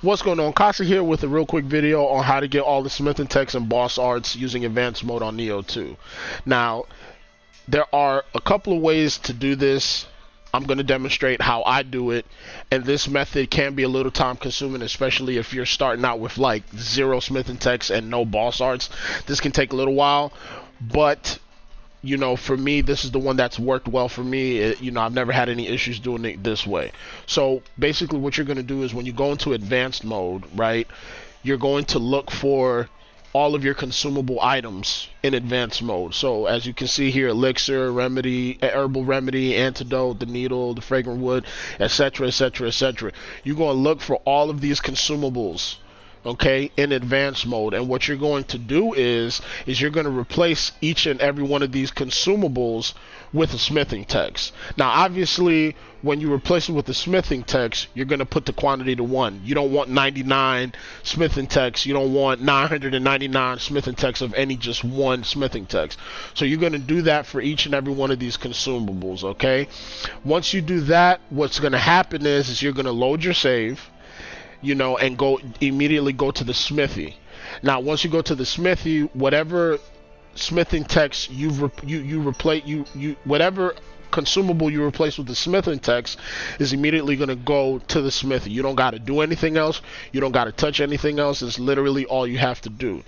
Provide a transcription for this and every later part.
What's going on? Casa here with a real quick video on how to get all the Smith & Tex and boss arts using advanced mode on Nioh 2. Now, there are a couple of ways to do this. I'm going to demonstrate how I do it, and this method can be a little time consuming, especially if you're starting out with like 0 Smith & Tex and no boss arts. This can take a little while, but for me, this is the one that's worked well for me. I've never had any issues doing it this way. So basically what you're going to do is when you go into advanced mode, right, you're going to look for all of your consumable items in advanced mode. So as you can see here, elixir, remedy, herbal remedy, antidote, the needle, the fragrant wood, etc., etc., etc. You're going to look for all of these consumables, okay, in advanced mode, and what you're going to do is you're going to replace each and every one of these consumables with a smithing text. Now obviously when you replace it with the smithing text, you're going to put the quantity to 1. You don't want 99 smithing text, you don't want 999 smithing text of any just one smithing text. So you're going to do that for each and every one of these consumables, okay? Once you do that, what's going to happen is you're going to load your save, and immediately go to the smithy. Now, once you go to the smithy, whatever smithing text whatever consumable you replace with the smithing text is immediately going to go to the smithy. You don't got to do anything else. You don't got to touch anything else. It's literally all you have to do.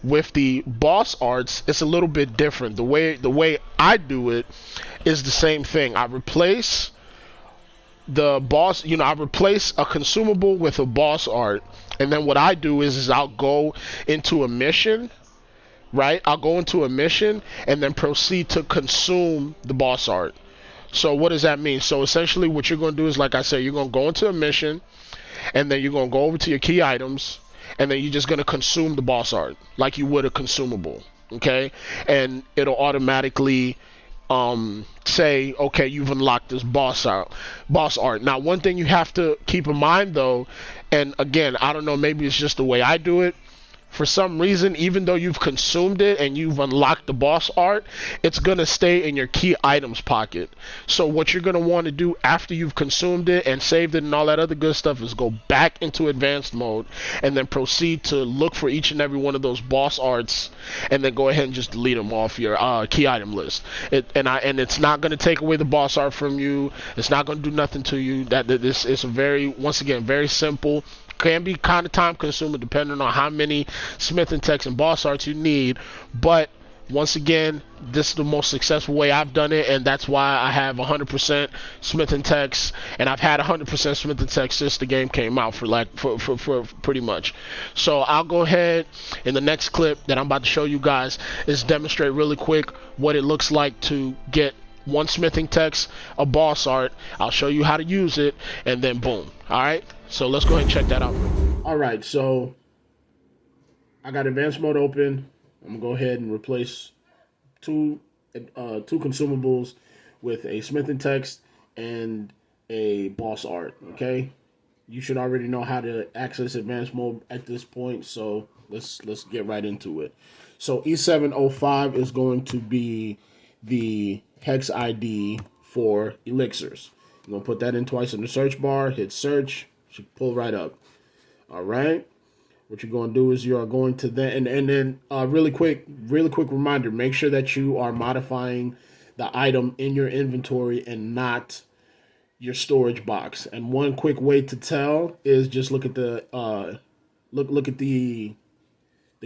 With the boss arts, it's a little bit different. The way I do it is the same thing. I replace the boss, I replace a consumable with a boss art, and then what I do is I'll go into a mission, right? I'll go into a mission and then proceed to consume the boss art. So what does that mean? So essentially what you're going to do is, like I said, you're going to go into a mission, and then you're going to go over to your key items, and then you're just going to consume the boss art like you would a consumable, okay? And it'll automatically say, okay, you've unlocked this boss art. Now, one thing you have to keep in mind though, and again, I don't know, maybe it's just the way I do it, for some reason, even though you've consumed it and you've unlocked the boss art, it's going to stay in your key items pocket. So what you're going to want to do after you've consumed it and saved it and all that other good stuff is go back into advanced mode and then proceed to look for each and every one of those boss arts, and then go ahead and just delete them off your key item list. And it's not going to take away the boss art from you. It's not going to do nothing to you. This is once again, very simple. Can be kind of time consuming depending on how many Smith & Tex and boss arts you need, but once again, this is the most successful way I've done it, and that's why I have 100% Smith & Tex, and I've had 100% Smith & Tex since the game came out for pretty much. So I'll go ahead in the next clip that I'm about to show you guys is demonstrate really quick what it looks like to get one smithing text, a boss art. I'll show you how to use it, and then boom. Alright, so let's go ahead and check that out. Alright, so I got advanced mode open. I'm gonna go ahead and replace two consumables with a smithing text and a boss art. Okay, you should already know how to access advanced mode at this point, so let's get right into it. So E705 is going to be the hex ID for elixirs. I'm going to put that in twice in the search bar, hit search, should pull right up. All right. What you're going to do is you are going to then, and then really quick reminder, make sure that you are modifying the item in your inventory and not your storage box. And one quick way to tell is just look at the look at the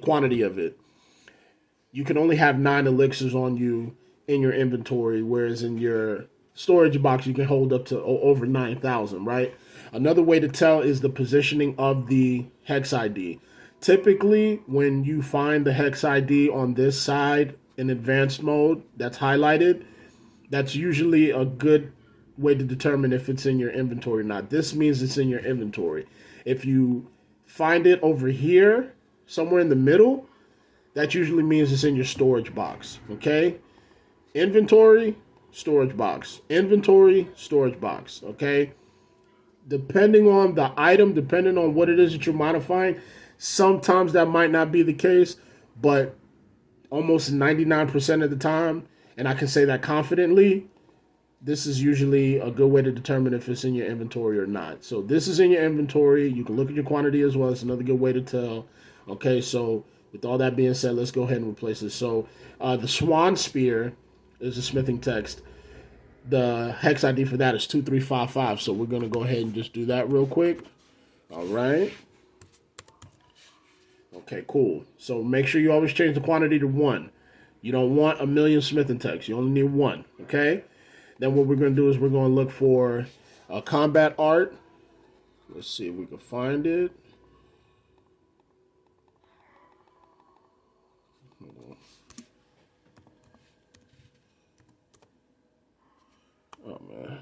quantity of it. You can only have 9 elixirs on you in your inventory, whereas in your storage box you can hold up to over 9,000, right? Another way to tell is the positioning of the hex ID. Typically, when you find the hex ID on this side in advanced mode that's highlighted, that's usually a good way to determine if it's in your inventory or not. This means it's in your inventory. If you find it over here, somewhere in the middle, that usually means it's in your storage box, okay? Inventory, storage box. Inventory, storage box, okay? Depending on the item, depending on what it is that you're modifying, sometimes that might not be the case, but almost 99% of the time, and I can say that confidently, this is usually a good way to determine if it's in your inventory or not. So this is in your inventory. You can look at your quantity as well. It's another good way to tell. Okay, so with all that being said, let's go ahead and replace this. So the Swan Spear is a smithing text. The hex ID for that is 2355. So we're going to go ahead and just do that real quick. All right. Okay, cool. So make sure you always change the quantity to 1. You don't want a million smithing texts. You only need 1. Okay? Then what we're going to do is we're going to look for combat art. Let's see if we can find it. Oh, man.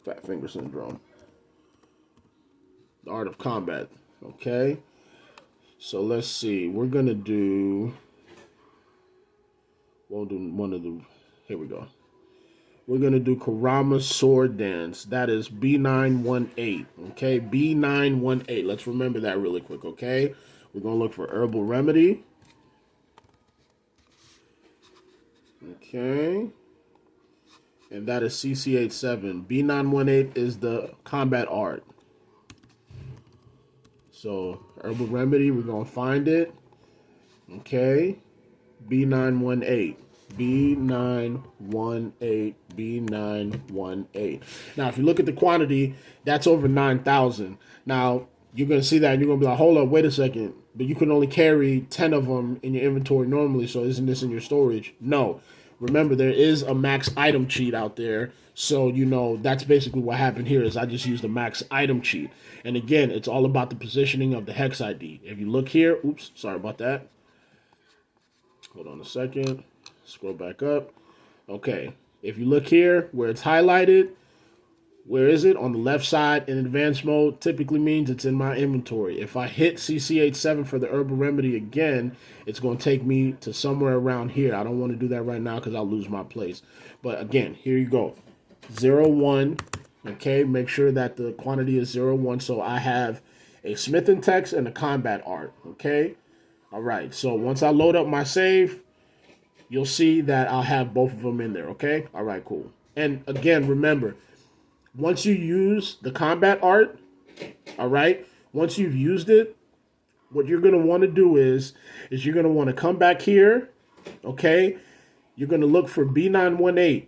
Fat finger syndrome. The art of combat. Okay? So let's see. We're going to do... We'll do one of the... Here we go. We're going to do Kurama's Sword Dance. That is B918. Okay? B918. Let's remember that really quick, okay? We're going to look for Herbal Remedy. Okay. And that is CC87. B918 is the combat art. So, Herbal Remedy, we're going to find it. Okay. B918. B918. B918. Now, if you look at the quantity, that's over 9,000. Now, you're going to see that and you're going to be like, hold up, wait a second. But you can only carry 10 of them in your inventory normally, so isn't this in your storage? No. Remember, there is a max item cheat out there. So, you know, that's basically what happened here is I just used a max item cheat. And again, it's all about the positioning of the hex ID. If you look here, oops, sorry about that. Hold on a second. Scroll back up. Okay. If you look here where it's highlighted, where is it? On the left side in advanced mode, typically means it's in my inventory. If I hit CC87 for the Herbal Remedy again, it's going to take me to somewhere around here. I don't want to do that right now because I'll lose my place. But again, here you go. 01. Okay, make sure that the quantity is 01. So I have a smithing text and a combat art. Okay. All right. So once I load up my save, you'll see that I'll have both of them in there. Okay. All right, cool. And again, remember, once you use the combat art, all right, once you've used it, what you're going to want to do is you're going to want to come back here, okay? You're going to look for B918,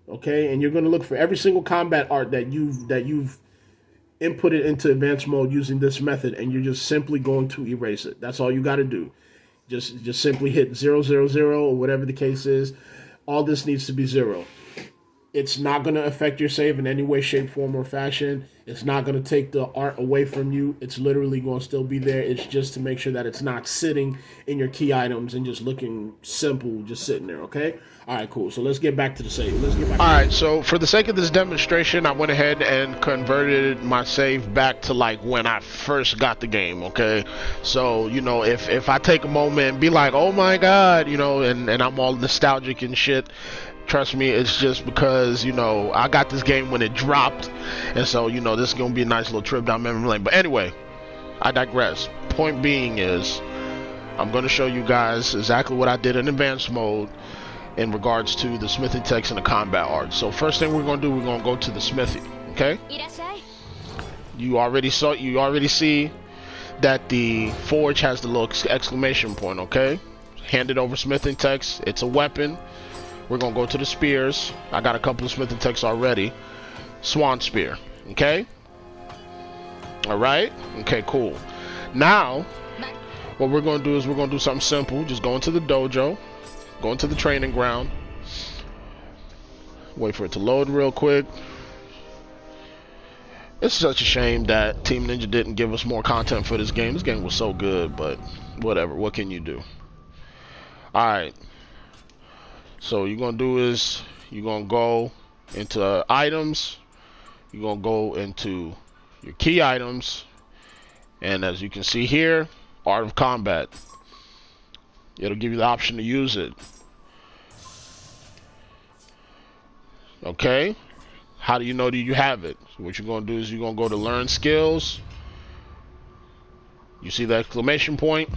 okay? And you're going to look for every single combat art that you've inputted into advanced mode using this method, and you're just simply going to erase it. That's all you got to do. Just simply hit 000 or whatever the case is. All this needs to be 0. It's not going to affect your save in any way, shape, form, or fashion. It's not going to take the art away from you. It's literally going to still be there. It's just to make sure that it's not sitting in your key items and just looking simple, just sitting there, okay? All right, cool. So let's get back to the save. All right, so for the sake of this demonstration, I went ahead and converted my save back to like when I first got the game, okay? So, you know, if I take a moment and be like, oh my God, you know, and I'm all nostalgic and shit, trust me, it's just because, you know, I got this game when it dropped, and so, you know, this is going to be a nice little trip down memory lane. But anyway, I digress. Point being is, I'm going to show you guys exactly what I did in advanced mode in regards to the smithing text and the combat art. So first thing we're going to do, we're going to go to the smithy, okay? You already see that the forge has the little exclamation point, okay? Handed over smithing text. It's a weapon. We're going to go to the spears. I got a couple of smithing texts already. Swan Spear. Okay? Alright? Okay, cool. Now, what we're going to do is we're going to do something simple. Just go into the dojo. Go into the training ground. Wait for it to load real quick. It's such a shame that Team Ninja didn't give us more content for this game. This game was so good, but whatever. What can you do? Alright. So you're going to do is you're going to go into items. You're going to go into your key items. And as you can see here, Art of Combat. It'll give you the option to use it. Okay? How do you know that you have it? So what you're going to do is you're going to go to Learn Skills. You see the exclamation point?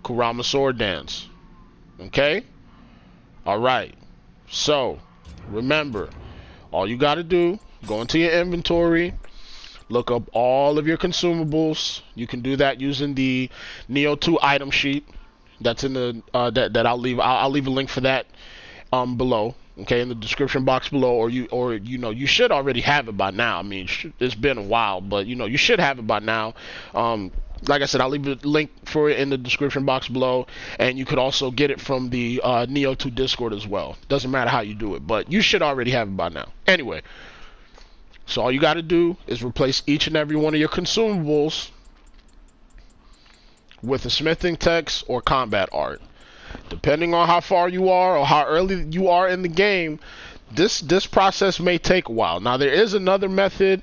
Kurama Sword Dance. Okay? Alright. So, remember, all you got to do, go into your inventory, look up all of your consumables. You can do that using the Nioh 2 item sheet. That's in the that I'll leave. I'll leave a link for that below. Okay, in the description box below, or you should already have it by now. I mean, it's been a while, but you should have it by now. Like I said, I'll leave a link for it in the description box below, and you could also get it from the Nioh 2 Discord as well. Doesn't matter how you do it, but you should already have it by now. Anyway, so all you got to do is replace each and every one of your consumables with a smithing text or combat art. Depending on how far you are or how early you are in the game, this process may take a while. Now there is another method,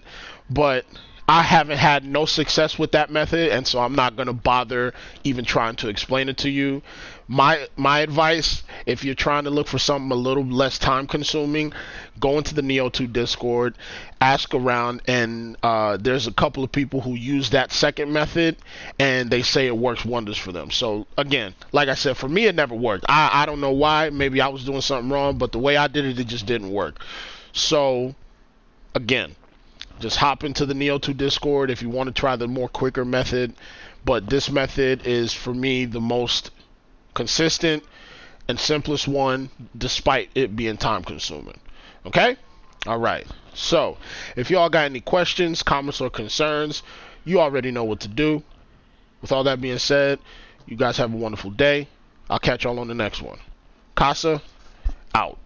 but I haven't had no success with that method, and so I'm not going to bother even trying to explain it to you. My advice, if you're trying to look for something a little less time consuming, go into the Nioh 2 Discord, ask around, and there's a couple of people who use that second method, and they say it works wonders for them. So again, like I said, for me it never worked. I don't know why. Maybe I was doing something wrong, but the way I did it, it just didn't work. So again, just hop into the Nioh 2 Discord if you want to try the more quicker method. But this method is, for me, the most consistent and simplest one, despite it being time consuming. Okay? Alright. So, if y'all got any questions, comments, or concerns, you already know what to do. With all that being said, you guys have a wonderful day. I'll catch y'all on the next one. Casa, out.